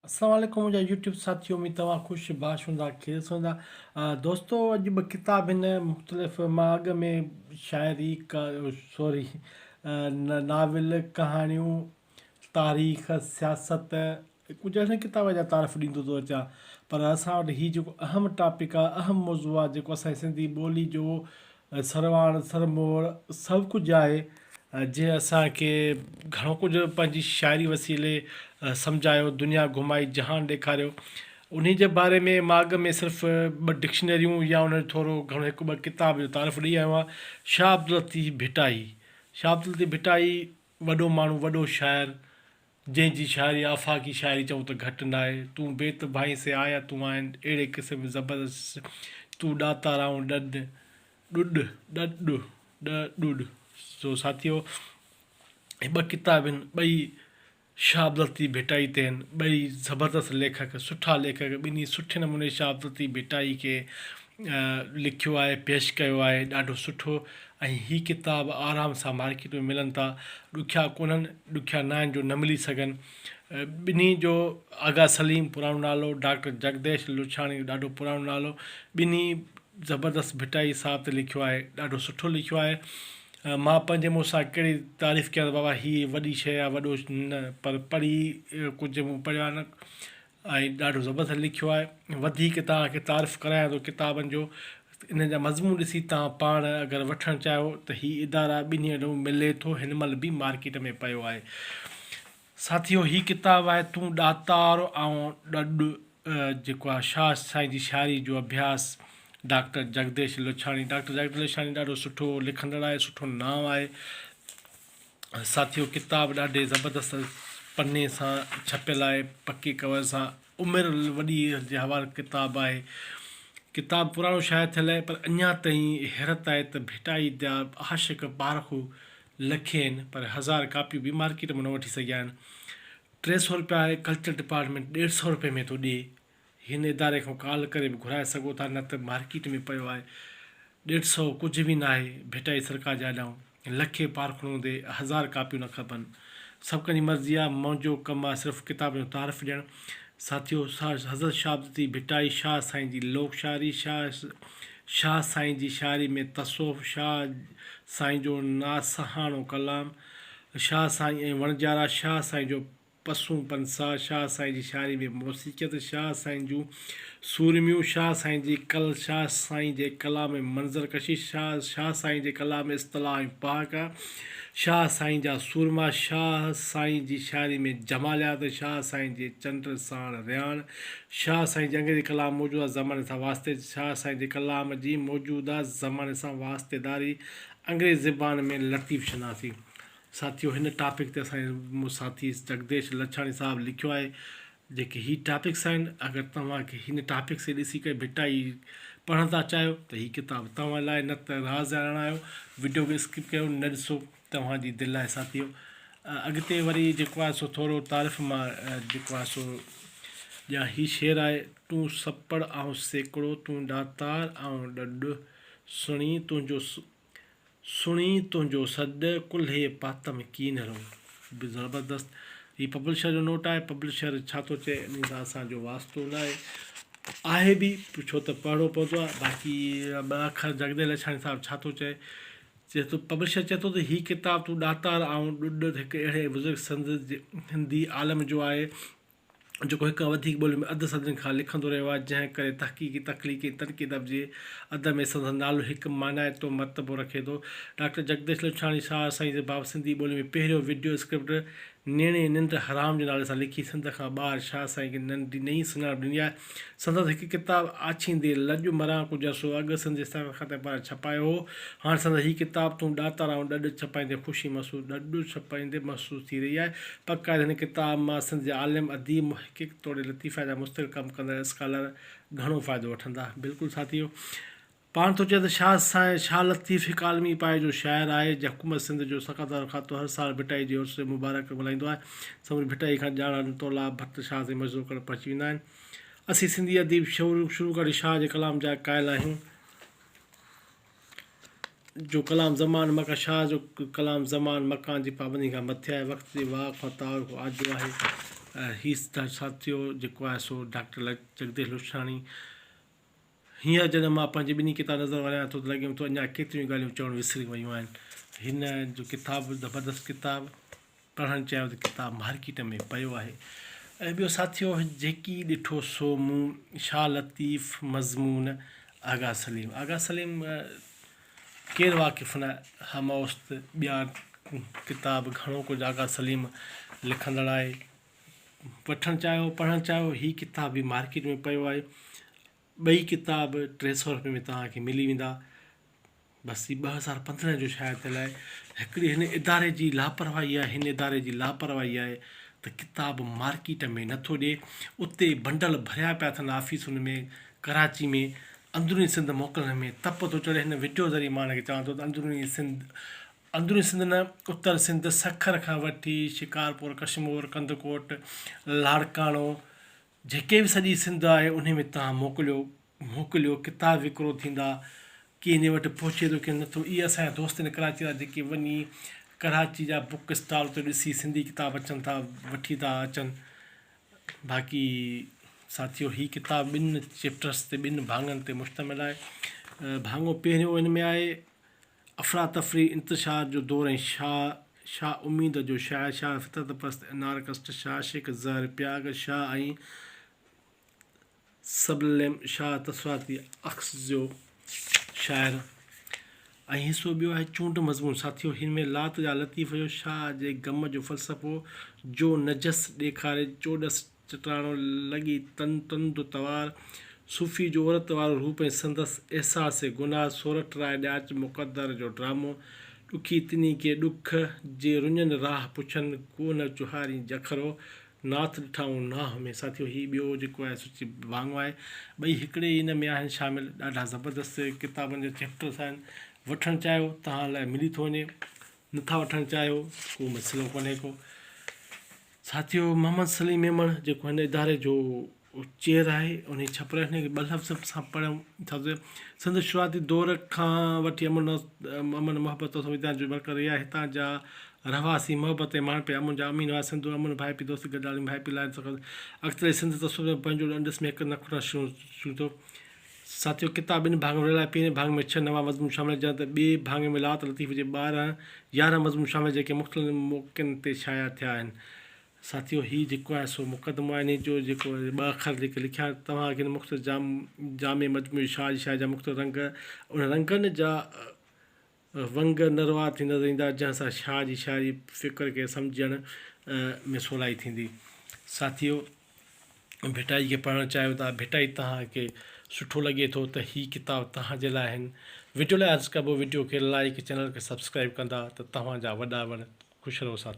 अस्सलाम वालेकुम मुंहिंजा यूट्यूब साथियों में तव्हां ख़ुशि बाश हूंदा ख़ेसि हूंदा। दोस्तो अॼु ॿ किताब आहिनि मुख़्तलिफ़। मां अॻ में शाइरी का सॉरी नाविल कहाणियूं तारीख़ सियासत कुझु अहिड़े किताब जा तारीफ़ ॾींदो थो अचां। पर असां वटि हीउ जेको अहम टॉपिक आहे, अहम मौज़ू आहे, जेको असांजी सिंधी ॿोली जो सरवाण सरमोड़ सभु कुझु आहे, जंहिं असांखे घणो कुझु पंहिंजी शाइरी वसीले सम्झायो, दुनिया घुमाई, जहान ॾेखारियो। उन जे बारे में मां अॻ में सिर्फ़ु ॿ डिक्शनरियूं या उन जो थोरो घणो हिकु ॿ किताब जो तारीफ़ ॾेई आयो आहियां। शाह अब्दुल लतीफ़ भिटाई। शाह अब्दुल लतीफ़ भिटाई वॾो माण्हू, वॾो शाइर, जंहिंजी शाइरी आफ़ाक़ी शाइरी चऊं त घटि न आहे। तूं बेत भाई से आया तूं आहिनि, अहिड़े क़िस्म ज़बरदस्त। तूं ॾाता राऊं ॾुॾ ॾॾ ॾुॾ। सो साथियो, हे ॿ किताब आहिनि, ॿई शाह अब्दुल लतीफ़ भिटाई ते आहिनि। ॿई ज़बरदस्त लेखक, सुठा लेखक, ॿिन्ही सुठे नमूने शाह अब्दुल लतीफ़ भिटाई खे लिखियो आहे, पेश कयो आहे, ॾाढो सुठो। ऐं हीअ किताब आराम सां मार्केट में मिलनि था, ॾुखिया कोन्हनि, ॾुखिया न आहिनि जो न मिली सघनि। ॿिन्ही जो आगा सलीम पुराणो नालो, डॉक्टर जगदेश लुछाणी ॾाढो पुराणो नालो। ॿिन्ही ज़बरदस्त भिटाई साहब ते लिखियो आहे, ॾाढो सुठो लिखियो आहे। मां पंहिंजे मुंहं सां कहिड़ी तारीफ़ कयां त बाबा हीअ वॾी शइ आहे, वॾो न, पर पढ़ी कुझु मूं पढ़ियो आहे न, ऐं ॾाढो ज़बरदस्त लिखियो आहे। वधीक तव्हांखे तारीफ़ करायां थो किताबनि जो, इन जा मज़मून ॾिसी तव्हां पाण अगरि वठणु चाहियो त हीअ इदारा ॿिन्ही वटि मिले थो, हिन महिल बि मार्केट में पियो आहे। साथियो, हीअ किताबु आहे तूं ॾातार ऐं ॾॾ, जेको आहे शाह साईं जी शाइरी जो अभ्यास, डॉक्टर जगदेश लुछाणी। डॉक्टर जगदेश लुछाणी ॾाढो सुठो लिखंदड़ आहे, सुठो नाम आहे। साथियो, किताब ॾाढे ज़बरदस्त पने सां छपियल आहे, पके कवर सां, उमिरि वॾी जे हवाले किताबु आहे। किताबु पुराणो शायदि थियल आहे, पर अञा ताईं हैरत आहे त भिटाई जा आशिक़ पारखू लखे आहिनि, पर 1000 कापियूं बि मार्केट में न वठी सघिया आहिनि। 300 रुपया आहे, कल्चर डिपार्टमेंट 150 रुपये में थो ॾिए। हिन इदारे खां कॉल करे बि घुराए सघो था, न त मार्केट में पियो आहे। 150 कुझु बि न आहे भिटाई सरकार जा ॾांहुं। लखे पारखूं हूंदे 1000 कापियूं न खपनि। सभु कंहिंजी मर्ज़ी आहे, मुंहिंजो कमु आहे सिर्फ़ु किताब जो तारीफ़ ॾियणु। साथियो, हज़रत शाह अब्दुल लतीफ़ भिटाई, शाह साईं जी लोक शाइरी, शाह साईं जी शाइरी में तसौफ़, शाह साईं जो नासहाणो कलाम, शाह साईं ऐं वणजारा, शाह साईं जो पसूं पंसा, शाह साईं जी शाइरी में मौसीक़ियत, शाह साईं जूं सूरमियूं, शाह साईं जी शाह साईं जे कलाम में मंज़र कशिश, शाह साईं जे कलाम में इस्तलाह ऐं पहाका, शाह साईं जा सूरमा, शाह साईं जी शाइरी में जमालियात, शाह साईं जे चंड साण रियाण, शाह साईं जी अंग्रेज़ी कलाम मौजूदा ज़माने सां वास्ते, शाह साईं जे कलाम जी मौजूदा ज़माने सां वास्तेदारी, अंग्रेज़ी ज़बान में लतीफ़ शनासी। साथियो, हिन टॉपिक ते असांजे साथी जगदेश लछाणी साहिबु लिखियो आहे। जेके हीअ टॉपिक्स आहिनि, अगरि तव्हांखे हिन टॉपिक्स खे ॾिसी करे भिटाई पढ़णु था चाहियो त हीअ किताबु तव्हां लाइ, न त राज़ आहियो। वीडियो खे स्किप कयो, न ॾिसो, तव्हांजी दिलि आहे। साथियो, अॻिते वरी जेको आहे सो थोरो तारीफ़ मां जेको आहे सो ॼा हीअ शेर आहे। तूं सपड़ ऐं सेकिड़ो, तूं ॾातार ऐं ॾॾ, सुणी तुंहिंजो सॾु, कुल्हे पातम कीन रहो। ज़बरदस्त। हीअ पब्लिशर जो नोट आहे। पब्लिशर छा थो चए, इन सां असांजो वास्तो न आहे बि, छो त पढ़िणो पवंदो आहे। बाक़ी ॿ अखर जगदेश लछाणी साहिबु छा थो चए थो, पब्लिशर चए थो त हीअ किताबु तूं ॾातार ऐं ॾुॾ हिकु अहिड़े बुज़ुर्ग संत हिंदी आलम जो आहे, जेको हिकु वधीक ॿोली में अधु सदियुनि खां लिखंदो रहियो आहे, जंहिं करे तहक़ीक़ी तख़लीक़ी तनक़ीद जे अध में संदसि नालो हिकु मानाइतो मरतबो रखे थो। डॉक्टर जगदेश लुछाणी शाह साईं जे बाबति सिंधी ॿोली में पहिरियों वीडियो स्क्रिप्ट नेणे निंड हराम जे नाले सां लिखी सिंध खां ॿाहिरि शाह साईं खे नंढी नई सुञाणप ॾिनी आहे। संदसि हिकु किताबु आछींदे लॼ मरां कुझु अर्सो अॻु सिंध जे ख़त पारां छपायो हो। हाणे संदसि हीअ किताबु तूं ॾातार ऐं ॾॾ छपाईंदे ख़ुशी महसूसु, ॾॾ छपाईंदे महसूसु थी रही आहे। पक आहे हिन किताब मां सिंध जा आलिम, अदीब, मुहक़िक़ तौरु लतीफ़ा जा मुस्तक़िल कमु कंदड़ स्कॉलर घणो फ़ाइदो वठंदा। बिल्कुलु साथियो, पाण थो चए त शाह लतीफ़ हिकु आलमी पाए जो शाइर आहे, जंहिं हुकूमत सिंध जो सक़ाफ़त खातो हर साल भिटाई जे उर्स मुबारक मल्हाईंदो आहे। समूरी भिटाई खां ॼाण तौला भट्ट शाह ते मज़ो करणु पहुची वेंदा आहिनि। असीं सिंधी अदीब शुरू करे शाह जे कलाम जा क़ाइल आहियूं। जो कलाम ज़मान मकान, शाह जो कलाम ज़मान मकान जी पाबंदी खां मथे आहे। वक़्त जे वाह खां तार आजो आहे। ही साथियो जेको आहे सो डॉक्टर जगदीश लुछाणी। हींअर जॾहिं मां पंहिंजी ॿिन्ही किताब नज़र वञां थो त लॻे थो अञा केतिरियूं ॻाल्हियूं चवणु विसरी वियूं आहिनि। हिन जो किताबु ज़बरदस्त किताबु पढ़णु चाहियो त किताबु मार्केट में पियो आहे। ऐं ॿियो साथियो जेकी ॾिठो सो मूं शाह लतीफ़ मज़मून आगा सलीम केरु वाक़िफ़ु न हमौस्त ॿिया किताब घणो कुझु आगा सलीम लिखंदड़ आहे। वठणु चाहियो पढ़णु चाहियो हीअ किताब बि मार्केट में पियो आहे। ॿई किताब 300 रुपये में तव्हांखे मिली वेंदा। बसि 2015 जो शायदि थियल आहे। हिकिड़ी हिन इदारे जी लापरवाही आहे त किताब मार्केट में नथो ॾिए। उते बंडल भरिया पिया अथनि ऑफिसुनि में कराची में अंदरूनी सिंध मोकिलण में तप थो चढ़े। हिन वीडियो ज़रिए मां हिनखे चवां थो त अंदरूनी सिंध न उत्तर सिंध सखर खां वठी शिकारपुर कशमोर कंदकोट लाड़काणो जेके बि सॼी सिंध आहे उन में तव्हां मोकिलियो किताब विकिरो थींदा। कंहिं वटि पहुचे थो कंहिं नथो। इहे असांजा दोस्त आहिनि कराची जा जेके वञी कराची जा बुक स्टॉल ते ॾिसी सिंधी किताब अचनि था वठी था अचनि। बाक़ी साथियो हीअ किताब 2 चैप्टर्स ते 2 भाङनि ते मुश्तमिल आहे। भाङो पहिरियों हिन में आहे अफ़रा तफ़री इंतशार जो दौर ऐं शाह उम्मीद जो शाह फितरत परस्त अनारकस्ट शाह शेख ज़हर प्याग शाह ऐं सबलेम शाह तस्वाती अक्स जो शाइर। ऐं हिसो ॿियो आहे चूंड मज़मून। साथियो हिन में लात जा लतीफ़ जो शाह जे गम जो फ़लसफ़ो जो नजस ॾेखारे चोॾस चटाणो लॻी तंदु तवार सूफ़ी जो औरत वारो रूप ऐं संदसि अहसास गुनाह सोरठ राय ॾाच मुक़दर जो ड्रामो ॾुखी तिनी के ॾुख जे रुञनि राह पुछनि कोन चुहारी जखरो नाथ ॾिठाऊं नाह में। साथियो हीअ ॿियो जेको आहे सुची भाङो आहे। ॿई हिकिड़े हिन में आहिनि शामिल। ॾाढा ज़बरदस्त किताबनि जा चैप्टर्स आहिनि। वठणु चाहियो तव्हां लाइ मिली थो वञे। नथा वठणु चाहियो को मसइलो कोन्हे को। साथियो मोहम्मद सलीम मेमण जेको हिन इदारे जो चेयर आहे उन छपराए हिनखे 2 लफ़्ज़ सां पढ़ूं था। सिंध शुरूआती दौर खां वठी अमन मोहब्बत संविधान जो मरकज़ इहा हितां जा रहवासी मोहब्बत ऐं माण्हू पिया अमुन जा अमीन वारा सिंधु अमुन भाई पी दोस्त गॾाली भाई पी लाइ अख़्तर सिंध तस्वीर में पंहिंजो ॾंडस में हिकु नखुरा शुरू थियो। साथियो किताब 2 भाङ में पहिरें भाङ में 6 नवां मज़मून शामिल जंहिं त ॿिए भाङ में लात लतीफ़ जे 11 मज़मून शामिल जेके मुख़्तलिफ़ मौक़नि ते शाया थिया आहिनि। साथियो हीअ जेको आहे सो मुक़दमो आहे इन जो जेको 2 अख़र जेके लिखिया तव्हांखे मुख़्तलिफ़ जामे मजमूई शाह जा मुख़्तलिफ़ रंग उन रंगनि जा वंग नरवा थी नज़र ईंदा जंहिंसां शाह जी शाइरी फ़िक्र खे सम्झण में सवलाई थींदी। साथियो भिटाई खे पढ़णु चाहियो था भिटाई तव्हांखे सुठो लॻे थो त हीअ किताब तव्हांजे लाइ आहिनि। वीडियो लाइ अर्ज़ु कबो वीडियो खे लाइक चैनल खे सब्सक्राइब कंदा त तव्हांजा वॾा ख़ुशि रहो। साथी।